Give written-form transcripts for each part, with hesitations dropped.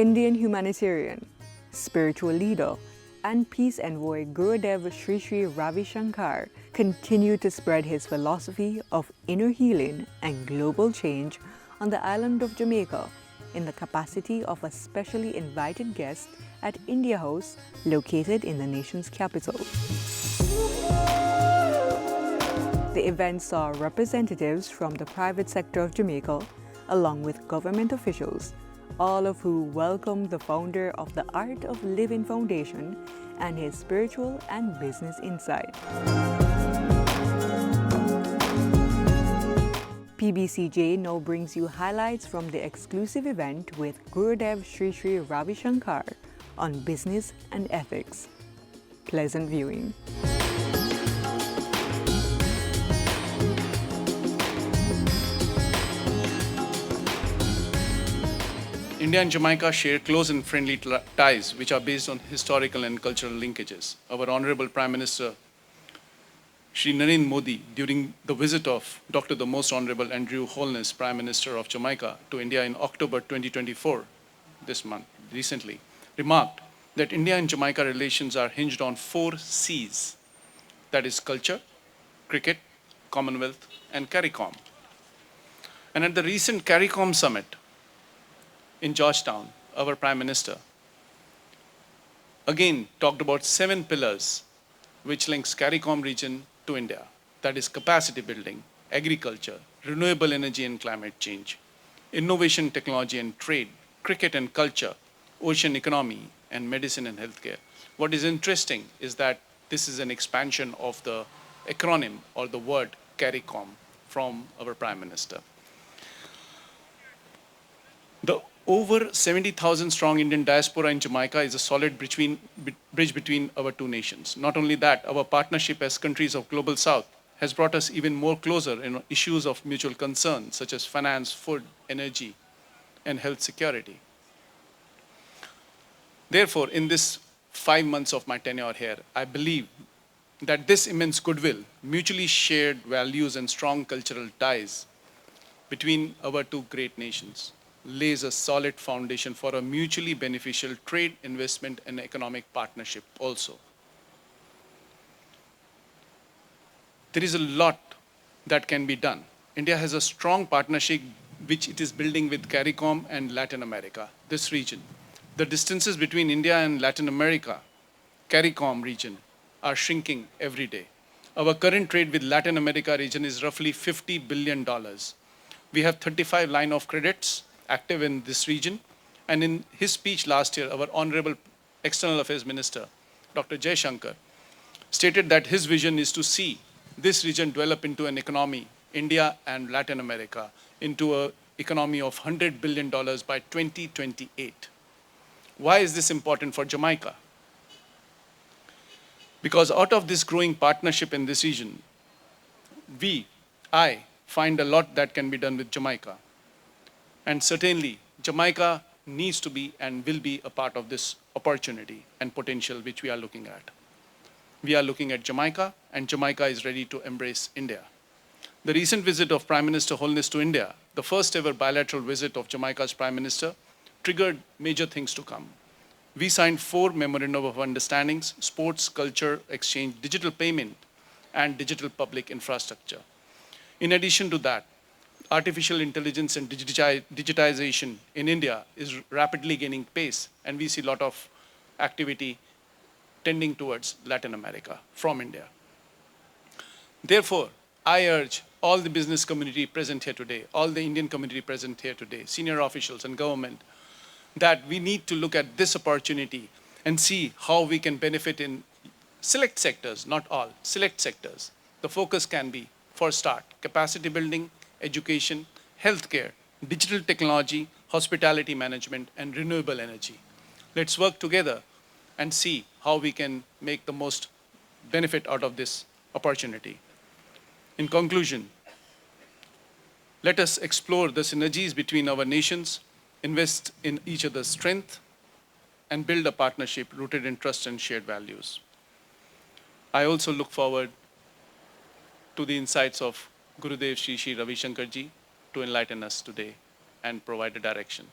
Indian humanitarian, spiritual leader, and peace envoy Gurudev Shri Ravi Shankar continued to spread his philosophy of inner healing and global change on the island of Jamaica in the capacity of a specially invited guest at India House located in the nation's capital. The event saw representatives from the private sector of Jamaica along with government officials, all of who welcomed the founder of the Art of Living Foundation and his spiritual and business insight. PBCJ now brings you highlights from the exclusive event with Gurudev Shri Ravi Shankar on business and ethics. Pleasant viewing. India and Jamaica share close and friendly ties which are based on historical and cultural linkages. Our Honorable Prime Minister Shri Narendra Modi, during the visit of Dr. the Most Honorable Andrew Holness, Prime Minister of Jamaica, to India in October 2024, this month, recently, remarked that India and Jamaica relations are hinged on 4 C's, that is culture, cricket, Commonwealth, and CARICOM. And at the recent CARICOM summit in Georgetown, our Prime Minister again talked about 7 pillars which links CARICOM region to India, that is capacity building, agriculture, renewable energy and climate change, innovation, technology and trade, cricket and culture, ocean economy, and medicine and healthcare. What is interesting is that this is an expansion of the acronym or the word CARICOM from our Prime Minister. The over 70,000 strong Indian diaspora in Jamaica is a solid bridge between our two nations. Not only that, our partnership as countries of Global South has brought us even more closer in issues of mutual concern, such as finance, food, energy, and health security. Therefore, in this 5 months of my tenure here, I believe that this immense goodwill, mutually shared values, and strong cultural ties between our two great nations lays a solid foundation for a mutually beneficial trade, investment, and economic partnership also. There is a lot that can be done. India has a strong partnership which it is building with CARICOM and Latin America, this region. The distances between India and Latin America, CARICOM region, are shrinking every day. Our current trade with Latin America region is roughly $50 billion. We have 35 line of credits active in this region. And in his speech last year, our Honorable External Affairs Minister, Dr. Shankar, stated that his vision is to see this region develop into an economy, India and Latin America, into an economy of $100 billion by 2028. Why is this important for Jamaica? Because out of this growing partnership in this region, I find a lot that can be done with Jamaica. And certainly, Jamaica needs to be and will be a part of this opportunity and potential which we are looking at. We are looking at Jamaica, and Jamaica is ready to embrace India. The recent visit of Prime Minister Holness to India, the first ever bilateral visit of Jamaica's Prime Minister, triggered major things to come. We signed 4 memorandum of understandings: sports, culture, exchange, digital payment, and digital public infrastructure. In addition to that, artificial intelligence and digitization in India is rapidly gaining pace, and we see a lot of activity tending towards Latin America from India. Therefore, I urge all the business community present here today, all the Indian community present here today, senior officials and government, that we need to look at this opportunity and see how we can benefit in select sectors, not all, select sectors. The focus can be, for start, capacity building, education, healthcare, digital technology, hospitality management, and renewable energy. Let's work together and see how we can make the most benefit out of this opportunity. In conclusion, let us explore the synergies between our nations, invest in each other's strength, and build a partnership rooted in trust and shared values. I also look forward to the insights of Gurudev Shri Ravi Shankar ji to enlighten us today and provide a direction.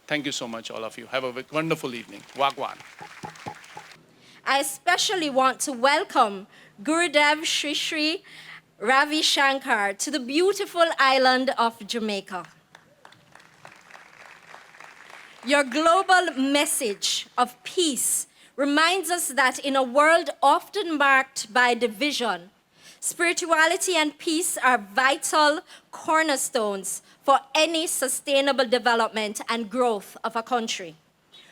Thank you so much, all of you. Have a wonderful evening. Wagwan. I especially want to welcome Gurudev Shri Ravi Shankar to the beautiful island of Jamaica. Your global message of peace reminds us that in a world often marked by division, spirituality and peace are vital cornerstones for any sustainable development and growth of a country.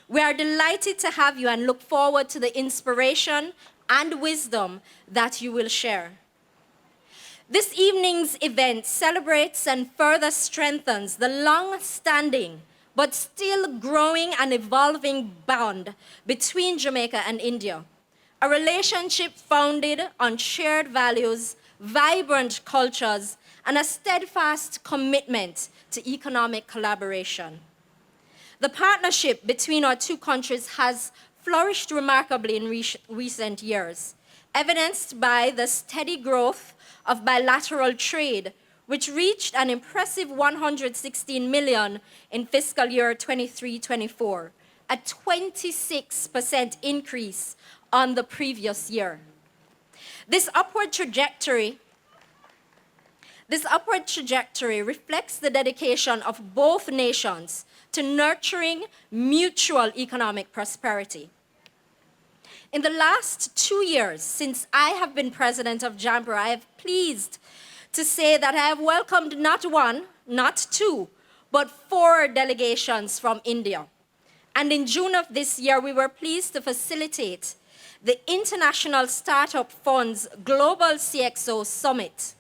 We are delighted to have you and look forward to the inspiration and wisdom that you will share. This evening's event celebrates and further strengthens the long-standing but still growing and evolving bond between Jamaica and India, a relationship founded on shared values, vibrant cultures, and a steadfast commitment to economic collaboration. The partnership between our two countries has flourished remarkably in recent years, evidenced by the steady growth of bilateral trade, which reached an impressive 116 million in fiscal year 23-24, a 26% increase on the previous year. This upward trajectory reflects the dedication of both nations to nurturing mutual economic prosperity. In the last 2 years, since I have been president of JAMPRO, I am pleased to say that I have welcomed not one, not two, but 4 delegations from India. And in June of this year, we were pleased to facilitate the International Startup Fund's Global CXO Summit.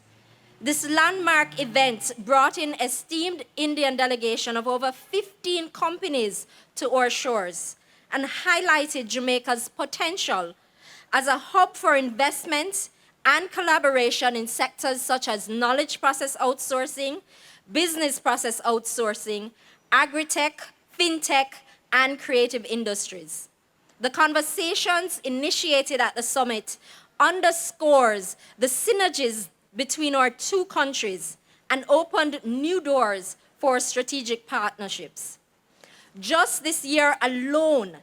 This landmark event brought in esteemed Indian delegation of over 15 companies to our shores and highlighted Jamaica's potential as a hub for investment and collaboration in sectors such as knowledge process outsourcing, business process outsourcing, agri-tech, fintech, and creative industries. The conversations initiated at the summit underscores the synergies between our two countries and opened new doors for strategic partnerships. Just this year alone,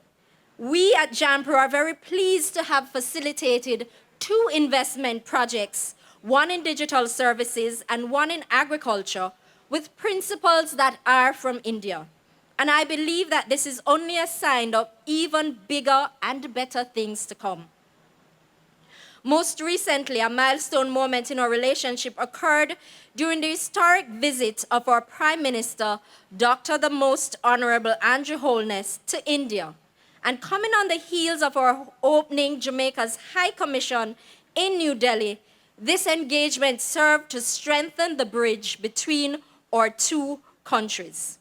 we at JAMPRO are very pleased to have facilitated 2 investment projects, one in digital services and one in agriculture, with principals that are from India. And I believe that this is only a sign of even bigger and better things to come. Most recently, a milestone moment in our relationship occurred during the historic visit of our Prime Minister, Dr. the Most Honorable Andrew Holness, to India. And coming on the heels of our opening Jamaica's High Commission in New Delhi, this engagement served to strengthen the bridge between our two countries.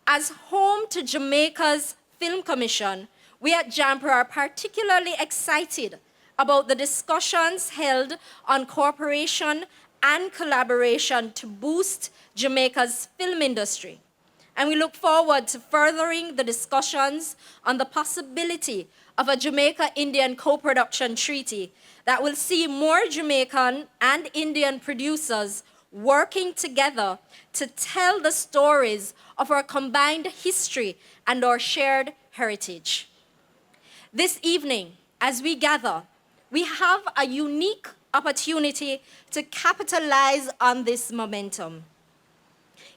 As home to Jamaica's Film Commission, we at JAMPRO are particularly excited about the discussions held on cooperation and collaboration to boost Jamaica's film industry. And we look forward to furthering the discussions on the possibility of a Jamaica-Indian co-production treaty that will see more Jamaican and Indian producers working together to tell the stories of our combined history and our shared heritage. This evening, as we gather, we have a unique opportunity to capitalize on this momentum.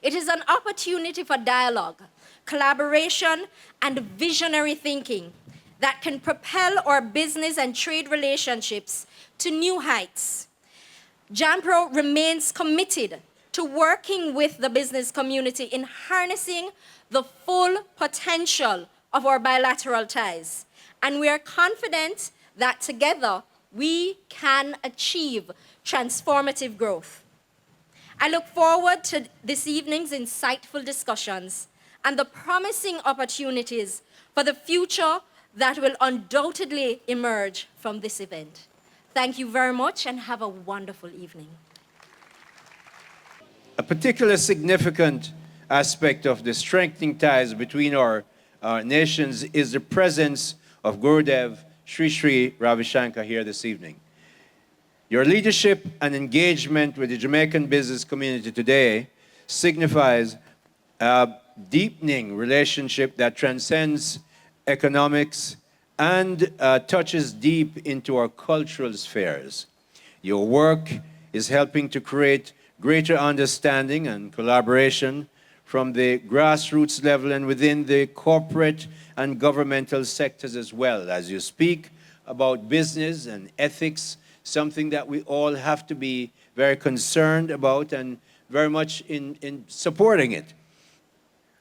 It is an opportunity for dialogue, collaboration, and visionary thinking that can propel our business and trade relationships to new heights. JAMPRO remains committed to working with the business community in harnessing the full potential of our bilateral ties. And we are confident that together we can achieve transformative growth. I look forward to this evening's insightful discussions and the promising opportunities for the future that will undoubtedly emerge from this event. Thank you very much and have a wonderful evening. A particular significant aspect of the strengthening ties between our nations is the presence of Gurudev Shri Ravi Shankar here this evening. Your leadership and engagement with the Jamaican business community today signifies deepening relationship that transcends economics and touches deep into our cultural spheres. Your work is helping to create greater understanding and collaboration from the grassroots level and within the corporate and governmental sectors as well, as you speak about business and ethics, something that we all have to be very concerned about and very much in supporting it.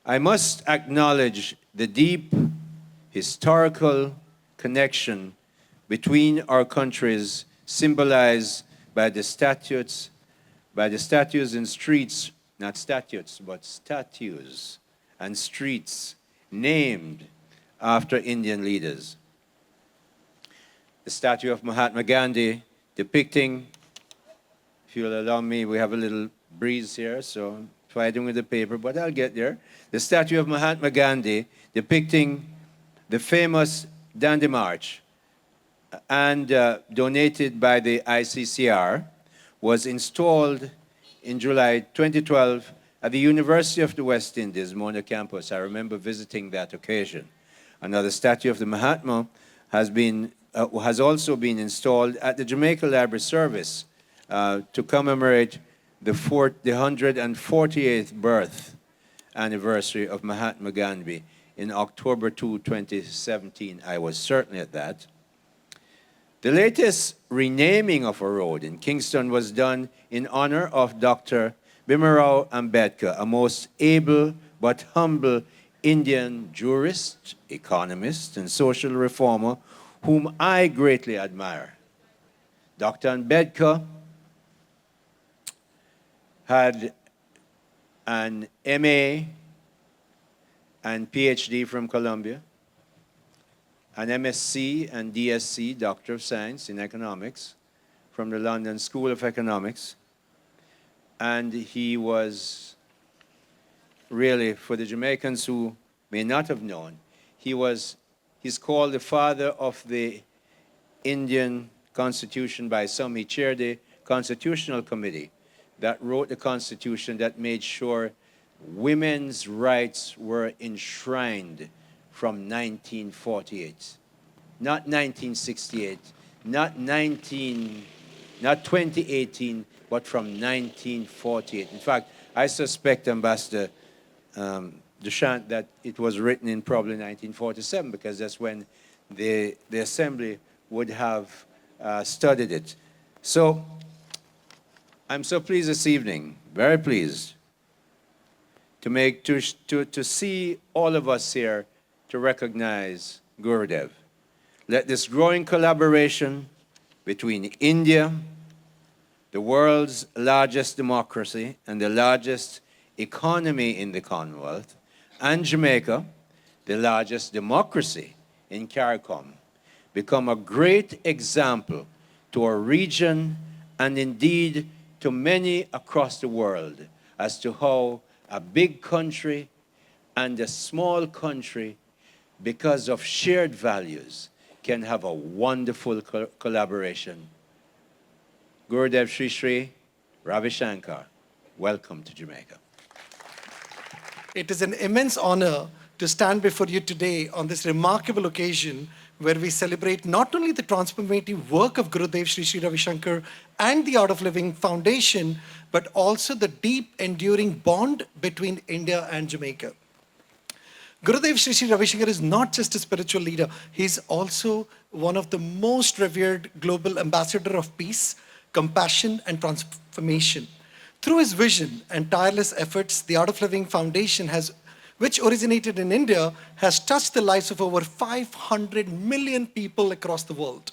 I must acknowledge the deep historical connection between our countries symbolized by the statues in streets, not statutes, but statues and streets named after Indian leaders. The statue of Mahatma Gandhi depicting, if you'll allow me, we have a little breeze here, so I'm fighting with the paper, but I'll get there. The statue of Mahatma Gandhi depicting the famous Dandi March and donated by the ICCR was installed in July 2012 at the University of the West Indies, Mona campus. I remember visiting that occasion. Another statue of the Mahatma has also been installed at the Jamaica Library Service to commemorate the 148th birth anniversary of Mahatma Gandhi in October 2, 2017. I was certainly at that. The latest renaming of a road in Kingston was done in honor of Dr. Bhimarao Ambedkar, a most able but humble Indian jurist, economist, and social reformer whom I greatly admire. Dr. Ambedkar had an MA and PhD from Columbia, an MSc and DSc, Doctor of Science in Economics, from the London School of Economics. And he was really, for the Jamaicans who may not have known, he's called the father of the Indian Constitution by some. He chaired the Constitutional Committee that wrote the Constitution that made sure women's rights were enshrined from 1948, not 1968, not 2018, but from 1948. In fact, I suspect, Ambassador Duchamp, that it was written in probably 1947, because that's when the Assembly would have studied it. So I'm so pleased this evening, very pleased, to see all of us here to recognize Gurudev. Let this growing collaboration between India, the world's largest democracy and the largest economy in the Commonwealth, and Jamaica, the largest democracy in CARICOM, become a great example to our region and indeed to many across the world as to how a big country and a small country, because of shared values, can have a wonderful collaboration. Gurudev Shri Ravi Shankar, welcome to Jamaica. It is an immense honor to stand before you today on this remarkable occasion where we celebrate not only the transformative work of Gurudev Shri Ravi Shankar and the Art of Living Foundation, but also the deep, enduring bond between India and Jamaica. Gurudev Shri Ravi Shankar is not just a spiritual leader, he's also one of the most revered global ambassador of peace, compassion, and transformation. Through his vision and tireless efforts, the Art of Living Foundation, which originated in India, has touched the lives of over 500 million people across the world.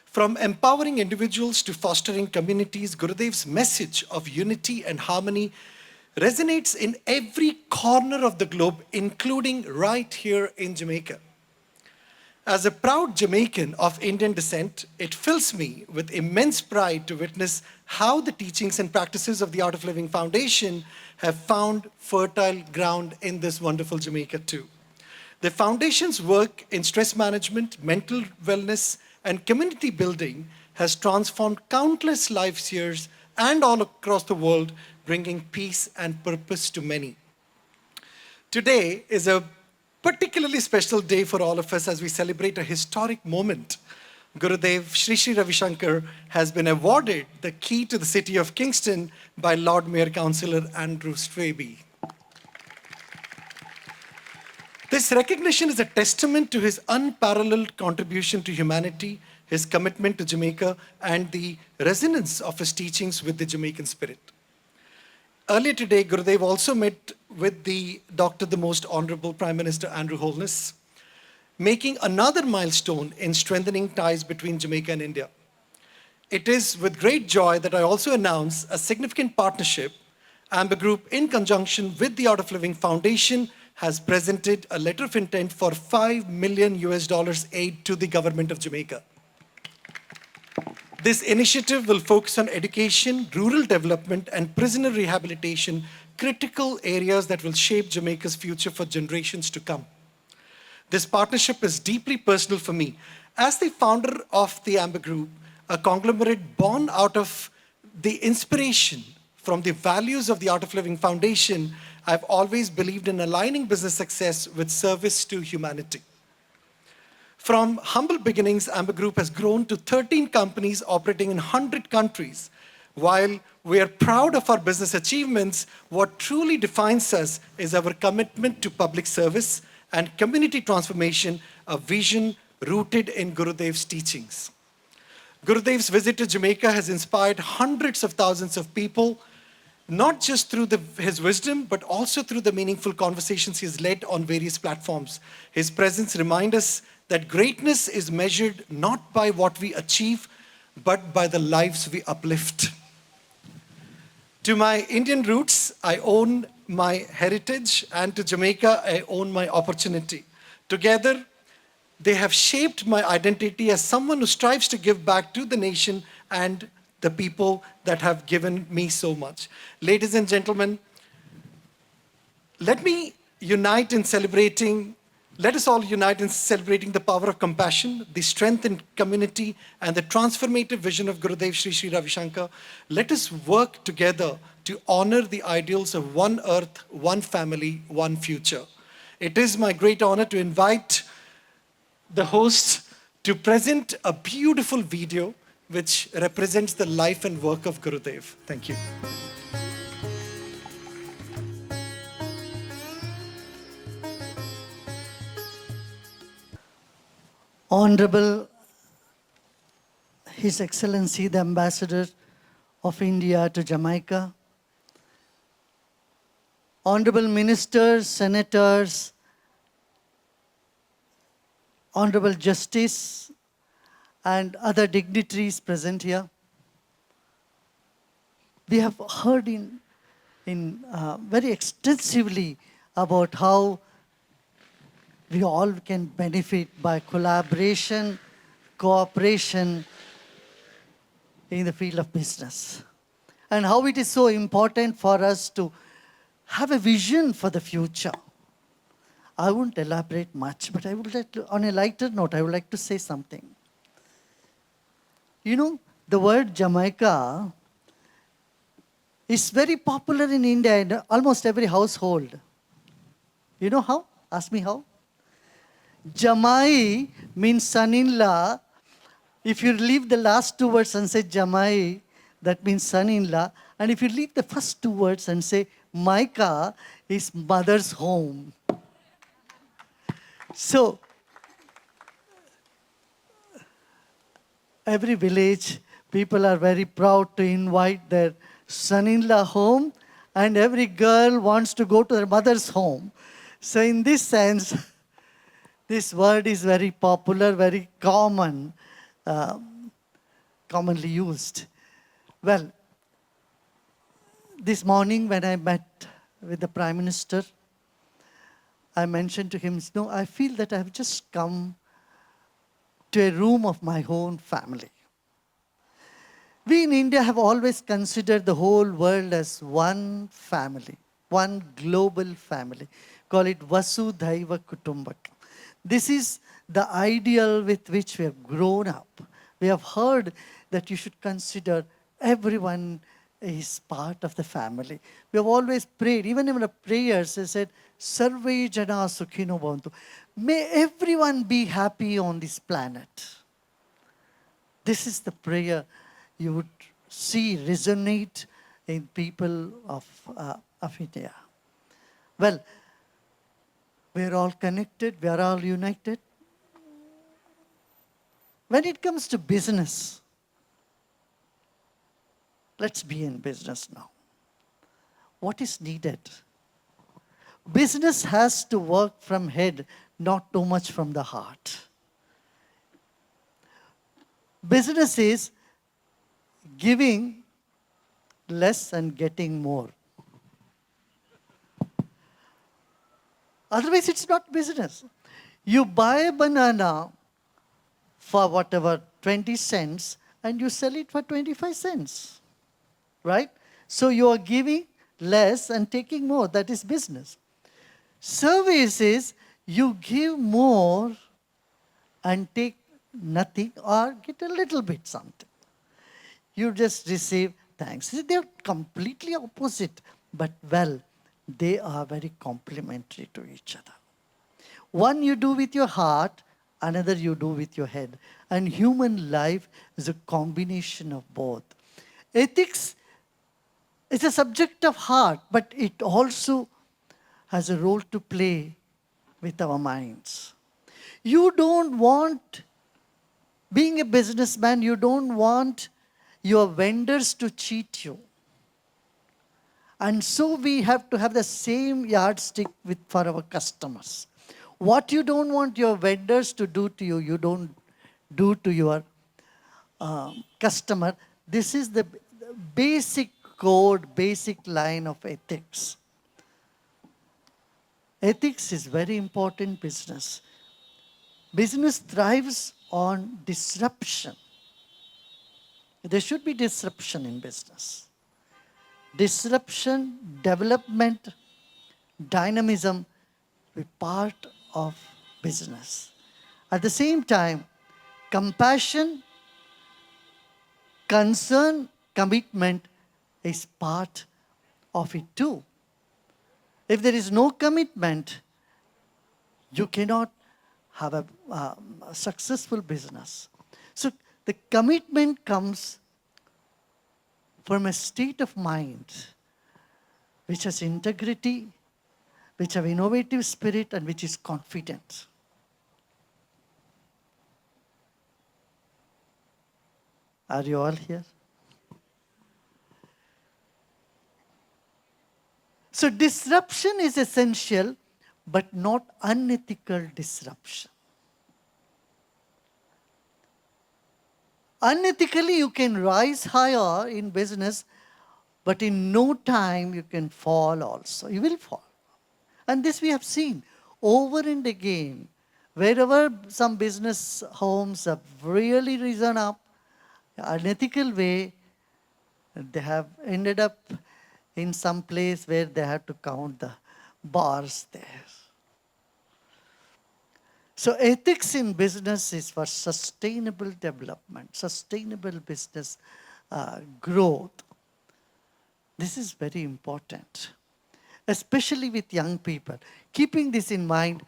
From empowering individuals to fostering communities, Gurudev's message of unity and harmony resonates in every corner of the globe, including right here in Jamaica. As a proud Jamaican of Indian descent, it fills me with immense pride to witness how the teachings and practices of the Art of Living Foundation have found fertile ground in this wonderful Jamaica too. The foundation's work in stress management, mental wellness, and community building has transformed countless lives here and all across the world, bringing peace and purpose to many. Today is a particularly special day for all of us as we celebrate a historic moment. Gurudev Shri Shri Ravi Shankar has been awarded the key to the city of Kingston by Lord Mayor Councillor Andrew Straby. This recognition is a testament to his unparalleled contribution to humanity, his commitment to Jamaica, and the resonance of his teachings with the Jamaican spirit. Earlier today, Gurudev also met with the Most Honorable Prime Minister Andrew Holness, making another milestone in strengthening ties between Jamaica and India. It is with great joy that I also announce a significant partnership. Amber Group, in conjunction with the Art of Living Foundation, has presented a letter of intent for $5 million aid to the government of Jamaica. This initiative will focus on education, rural development, and prisoner rehabilitation, critical areas that will shape Jamaica's future for generations to come. This partnership is deeply personal for me. As the founder of the Amber Group, a conglomerate born out of the inspiration from the values of the Art of Living Foundation, I've always believed in aligning business success with service to humanity. From humble beginnings, Amber Group has grown to 13 companies operating in 100 countries. While we are proud of our business achievements, what truly defines us is our commitment to public service and community transformation, a vision rooted in Gurudev's teachings. Gurudev's visit to Jamaica has inspired hundreds of thousands of people, not just through his wisdom, but also through the meaningful conversations he has led on various platforms. His presence reminds us that greatness is measured not by what we achieve, but by the lives we uplift. To my Indian roots, I own my heritage, and to Jamaica, I own my opportunity. Together, they have shaped my identity as someone who strives to give back to the nation and the people that have given me so much. Ladies and gentlemen, let us all unite in celebrating the power of compassion, the strength in community, and the transformative vision of Gurudev Shri Shri Ravi Shankar. Let us work together to honor the ideals of one earth, one family, one future. It is my great honor to invite the host to present a beautiful video which represents the life and work of Gurudev. Thank you. Honorable His Excellency, the Ambassador of India to Jamaica, Honorable Ministers, Senators, Honorable Justice, and other dignitaries present here. We have heard very extensively about how we all can benefit by collaboration, cooperation in the field of business. And how it is so important for us to have a vision for the future. I won't elaborate much, but I would like to, on a lighter note, I would like to say something. You know, the word Jamaica is very popular in India in almost every household. You know how? Ask me how. Jamai means son-in-law. If you leave the last two words and say Jamai, that means son-in-law. And if you leave the first two words and say Maika, is mother's home. So, every village, people are very proud to invite their son-in-law home, and every girl wants to go to their mother's home. So in this sense, this word is very popular, very common, commonly used. Well, this morning when I met with the Prime Minister, I mentioned to him, no, I feel that I've just come to a room of my own family. We in India have always considered the whole world as one family, one global family. Call it Vasudhaiva Kutumbakam. This is the ideal with which we have grown up. We have heard that you should consider everyone is part of the family. We have always prayed, even in our prayers, they said, Sarve Jana Sukhino Bhavantu. May everyone be happy on this planet. This is the prayer you would see resonate in people of India. Well, we are all connected, we are all united. When it comes to business, let's be in business now. What is needed? Business has to work from head, not too much from the heart. Business is giving less and getting more. Otherwise, it's not business. You buy a banana for whatever, 20 cents, and you sell it for 25 cents. Right? So you are giving less and taking more. That is business. Service is you give more and take nothing or get a little bit something. You just receive thanks. They're completely opposite, but well, they are very complementary to each other. One you do with your heart, another you do with your head. And human life is a combination of both. Ethics is a subject of heart, but it also has a role to play with our minds. You don't want, being a businessman, you don't want your vendors to cheat you. And so we have to have the same yardstick for our customers. What you don't want your vendors to do to you, you don't do to your customer. This is the basic code, basic line of ethics. Ethics is very important business. Business thrives on disruption. There should be disruption in business. Disruption, development, dynamism be part of business. At the same time, compassion, concern, commitment is part of it too. If there is no commitment, you cannot have a successful business. So the commitment comes from a state of mind which has integrity, which have innovative spirit, and which is confident. Are you all here? So disruption is essential, but not unethical disruption. Unethically, you can rise higher in business, but in no time you can fall also. You will fall. And this we have seen over and again. Wherever some business homes have really risen up in an unethical way, they have ended up in some place where they have to count the bars there. So ethics in business is for sustainable development, sustainable business growth. This is very important, especially with young people. Keeping this in mind,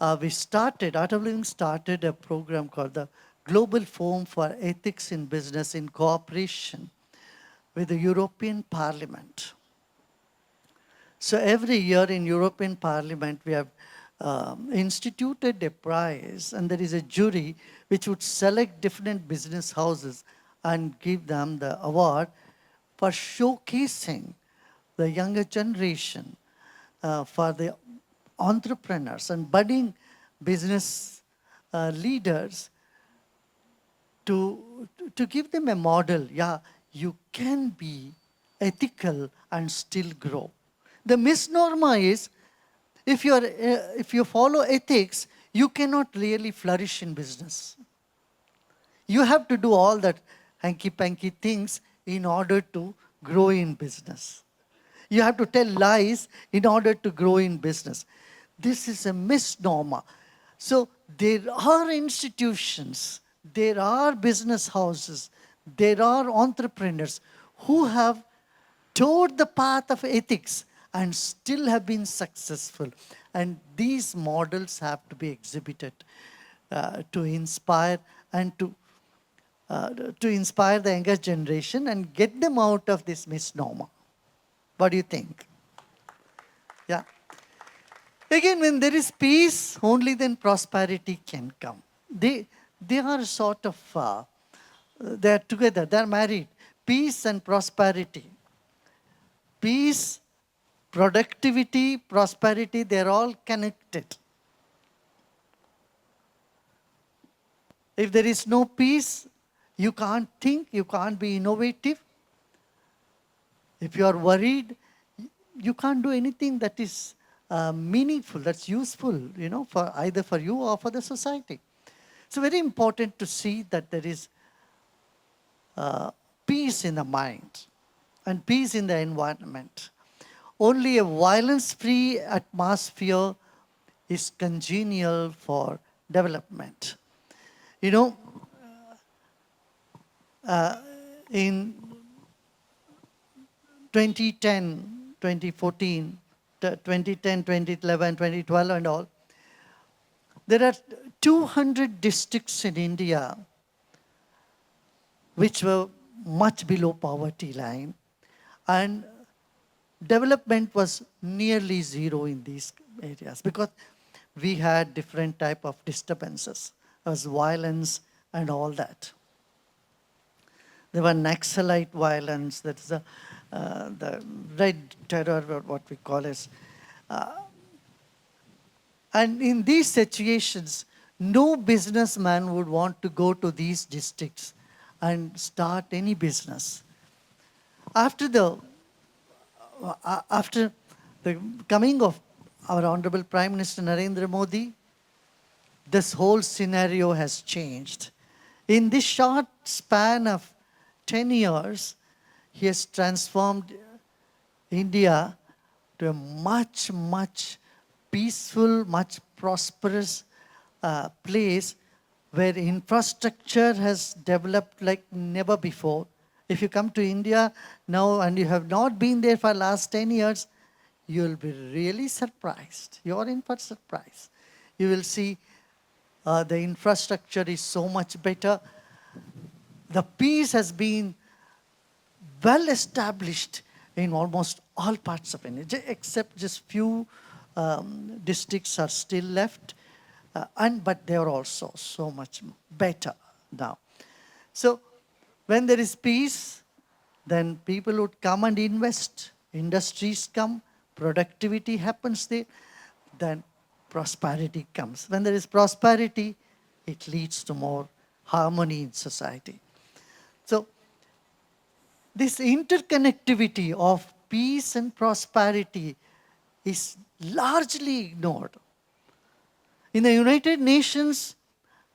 Art of Living started a program called the Global Forum for Ethics in Business in cooperation with the European Parliament. So every year in European Parliament, we have instituted a prize, and there is a jury which would select different business houses and give them the award for showcasing the younger generation, for the entrepreneurs and budding business leaders to give them a model. Yeah, you can be ethical and still grow. The misnomer is, if you follow ethics, you cannot really flourish in business. You have to do all that hanky-panky things in order to grow in business. You have to tell lies in order to grow in business. This is a misnomer. So there are institutions, there are business houses, there are entrepreneurs who have towed the path of ethics and still have been successful. And these models have to be exhibited to inspire and to inspire the younger generation and get them out of this misnomer. What do you think? Yeah. Again, when there is peace, only then prosperity can come. They are sort of, they are together, they are married. Peace and prosperity. Peace, productivity, prosperity, they are all connected. If there is no peace, you can't think, you can't be innovative. If you are worried, you can't do anything that is meaningful, that's useful, for either for you or for the society. It's very important to see that there is peace in the mind and peace in the environment. Only a violence-free atmosphere is congenial for development. In 2010, 2014, 2010, 2011, 2012 and all, there are 200 districts in India which were much below poverty line, and development was nearly zero in these areas because we had different type of disturbances, as violence and all that. There were Naxalite violence, that is the red terror, or what we call as. And in these situations, no businessman would want to go to these districts and start any business. After the coming of our Honorable Prime Minister Narendra Modi, this whole scenario has changed. In this short span of 10 years, he has transformed India to a much, much peaceful, much prosperous place where infrastructure has developed like never before. If you come to India now and you have not been there for the last 10 years, you will be really surprised. You are in for surprise. You will see the infrastructure is so much better. The peace has been well established in almost all parts of India, except just few districts are still left, but they are also so much better now. So when there is peace, then people would come and invest, industries come, productivity happens there, then prosperity comes. When there is prosperity, it leads to more harmony in society. So this interconnectivity of peace and prosperity is largely ignored. In the United Nations,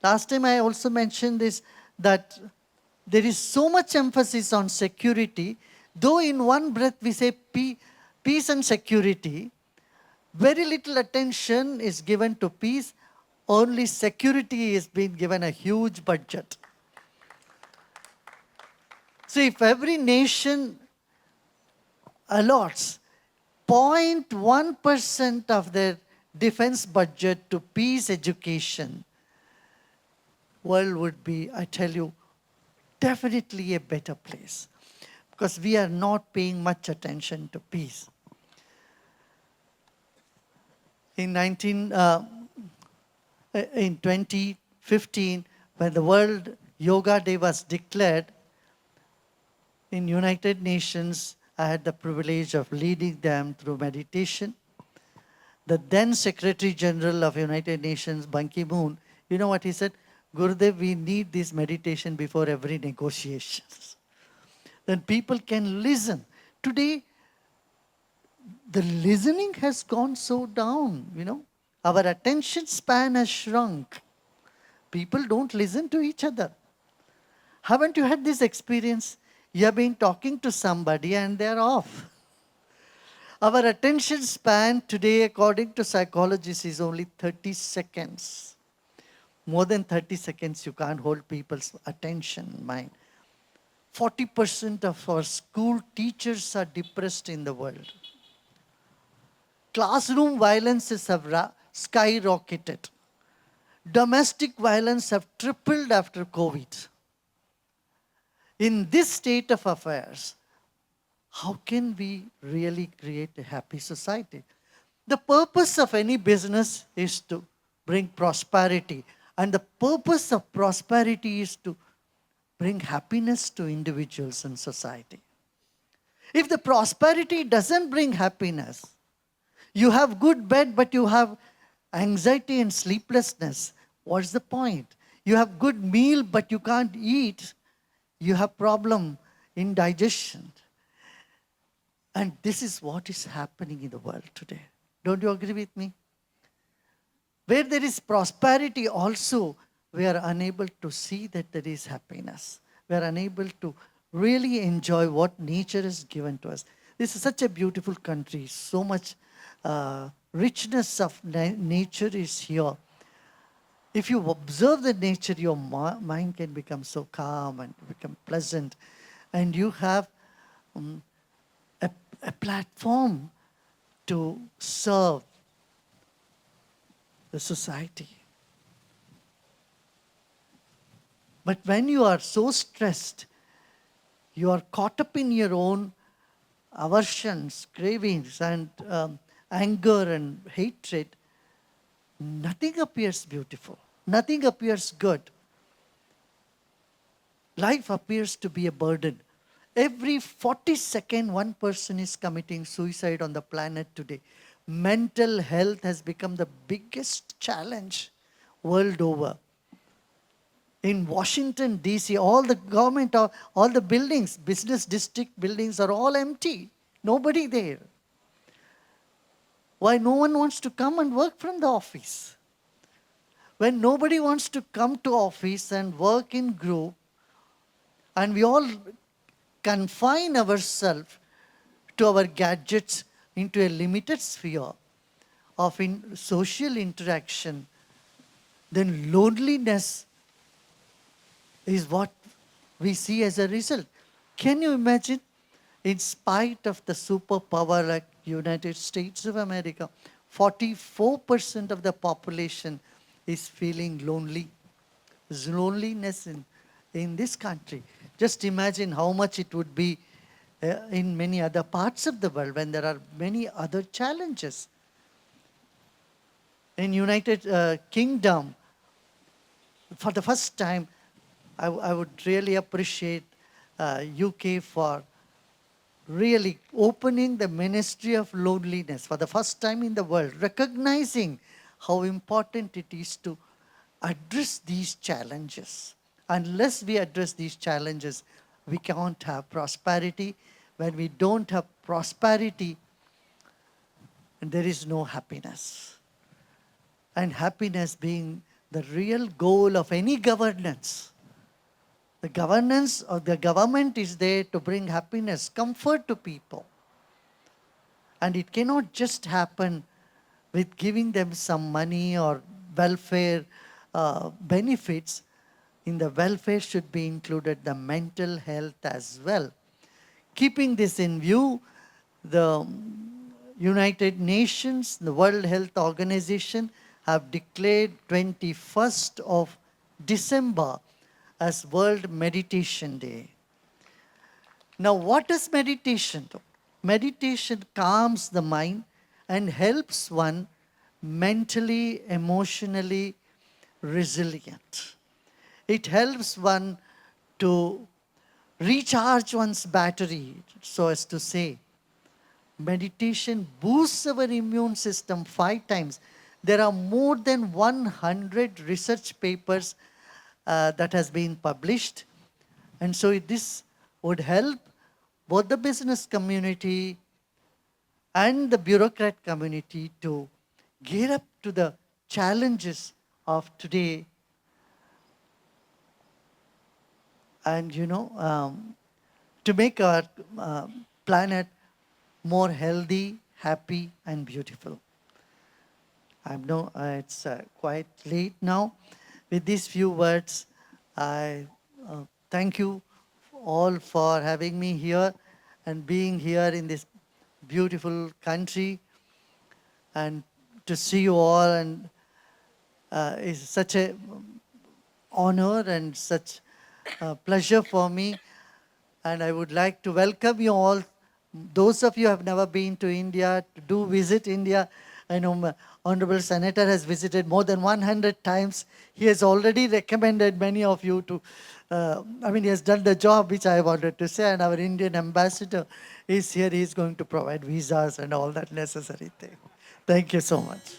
last time I also mentioned this, that there is so much emphasis on security, though in one breath we say peace and security, very little attention is given to peace, only security is being given a huge budget. So if every nation allots 0.1% of their defense budget to peace education, world would be, I tell you, definitely a better place. Because we are not paying much attention to peace. In 2015, when the World Yoga Day was declared, in United Nations, I had the privilege of leading them through meditation. The then Secretary General of United Nations, Ban Ki-moon, you know what he said? Gurudev, we need this meditation before every negotiation. Then people can listen. Today, the listening has gone so down, Our attention span has shrunk. People don't listen to each other. Haven't you had this experience? You have been talking to somebody and they're off. Our attention span today, according to psychologists, is only 30 seconds. More than 30 seconds, you can't hold people's attention, mind. 40% of our school teachers are depressed in the world. Classroom violences have skyrocketed. Domestic violence have tripled after COVID. In this state of affairs, how can we really create a happy society? The purpose of any business is to bring prosperity. And the purpose of prosperity is to bring happiness to individuals and society. If the prosperity doesn't bring happiness, you have good bed, but you have anxiety and sleeplessness. What's the point? You have good meal, but you can't eat. You have problem in digestion. And this is what is happening in the world today. Don't you agree with me? Where there is prosperity also, we are unable to see that there is happiness. We are unable to really enjoy what nature has given to us. This is such a beautiful country. So much richness of nature is here. If you observe the nature, your mind can become so calm and become pleasant. And you have a platform to serve the society. But when you are so stressed, you are caught up in your own aversions, cravings, and anger and hatred, nothing appears beautiful. Nothing appears good. Life appears to be a burden. Every 40 seconds, one person is committing suicide on the planet today. Mental health has become the biggest challenge world over. In Washington, D.C., all the government, all the buildings, business district buildings are all empty. Nobody there. Why no one wants to come and work from the office? When nobody wants to come to office and work in group, and we all confine ourselves to our gadgets into a limited sphere of social interaction, then loneliness is what we see as a result. Can you imagine? In spite of the superpower like United States of America, 44% of the population is feeling lonely. There's loneliness in this country. Just imagine how much it would be in many other parts of the world when there are many other challenges. In United Kingdom, for the first time, I would really appreciate UK for really opening the ministry of loneliness for the first time in the world, recognizing how important it is to address these challenges. Unless we address these challenges, we can't have prosperity. When we don't have prosperity, there is no happiness. And happiness being the real goal of any governance. The governance of the government is there to bring happiness, comfort to people. And it cannot just happen with giving them some money or welfare benefits. In the welfare should be included the mental health as well. Keeping this in view, the United Nations, the World Health Organization have declared 21st of December as World Meditation Day. Now, what is meditation do? Meditation calms the mind and helps one mentally, emotionally resilient. It helps one to recharge one's battery, so as to say. Meditation boosts our immune system 5 times. There are more than 100 research papers that has been published. And so this would help both the business community and the bureaucrat community to gear up to the challenges of today. And, to make our planet more healthy, happy, and beautiful. I know it's quite late now. With these few words, I thank you all for having me here and being here in this beautiful country, and to see you all, and is such a honor and such a pleasure for me. And I would like to welcome you all. Those of you who have never been to India, do visit India. I know my Honorable Senator has visited more than 100 times. He has already recommended many of you to, he has done the job which I wanted to say, and our Indian ambassador is here. He is going to provide visas and all that necessary thing. Thank you so much.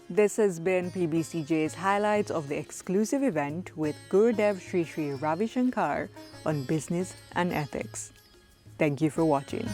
This has been PBCJ's highlights of the exclusive event with Gurudev Shri Ravi Shankar on business and ethics. Thank you for watching.